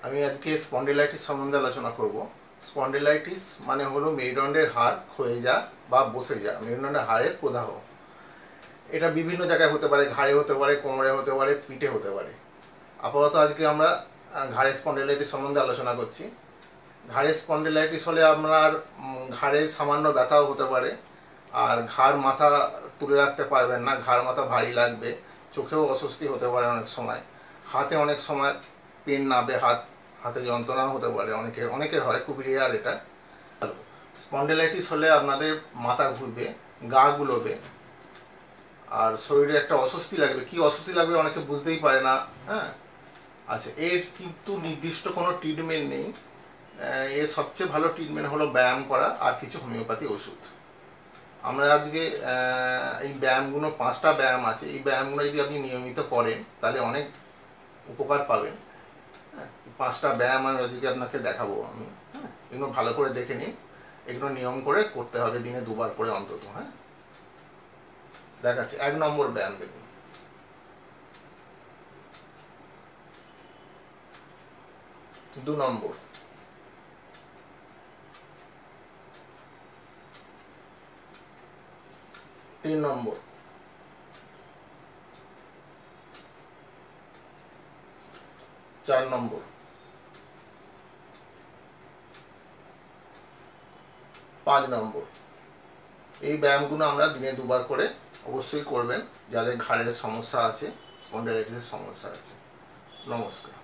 আমি আজকে স্পন্ডিলাইটিস সম্বন্ধে আলোচনা করব। স্পন্ডিলাইটিস মানে হলো মেরুদণ্ডের হাড় ক্ষয়ে যা বা বসে যা, মেরুদণ্ডের হাড়ের প্রদাহ। এটা বিভিন্ন জায়গায় হতে পারে, ঘাড়ে হতে পারে, কোমরে হতে পারে, পিঠে হতে পারে। আপাতত আজকে আমরা ঘাড়ের স্পন্ডিলাইটিস সম্বন্ধে আলোচনা করছি। ঘাড়ের স্পন্ডিলাইটিস হলে আপনার ঘাড়ে সামান্য ব্যথাও হতে পারে, আর ঘাড় মাথা তুলে রাখতে পারবেন না, ঘাড় মাথা ভারী লাগবে, চোখেও অস্বস্তি হতে পারে, অনেক সময় হাতে অনেক সময় পেন নাবে, হাতে যন্ত্রণাও হতে পারে, অনেকের হয়, খুব রেয়ার এটা। স্পন্ডিলাইটিস হলে আপনাদের মাথা ঘুরবে, গা গুলোবে, আর শরীরে একটা অস্বস্তি লাগবে। কি অস্বস্তি লাগবে অনেকে বুঝতেই পারে না। হ্যাঁ, আচ্ছা, এর কিন্তু নির্দিষ্ট কোনো ট্রিটমেন্ট নেই। এর সবচেয়ে ভালো ট্রিটমেন্ট হলো ব্যায়াম করা আর কিছু হোমিওপ্যাথি ওষুধ। আমরা আজকে এই ব্যায়ামগুলো, 5টা ব্যায়াম আছে, এই ব্যায়ামগুলো যদি আপনি নিয়মিত করেন তাহলে অনেক উপকার পাবেন। হ্যাঁ, 5টা ব্যায়াম আমি আজকে আপনাকে দেখাবো আমি। হ্যাঁ, এগুলো ভালো করে দেখে নিন, এগুলো নিয়ম করে করতে হবে দিনে 2বার করে অন্তত। হ্যাঁ, দেখাচ্ছি। 1 নম্বর ব্যায়াম দেখুন। 2 নম্বর, 3 নম্বর, 4 নম্বর, 5 নম্বর। এই ব্যায়ামগুলো আমরা দিনে 2বার করে অবশ্যই করবেন যাদের ঘাড়ের সমস্যা আছে, স্পন্ডিলাইটিসের সমস্যা আছে। নমস্কার।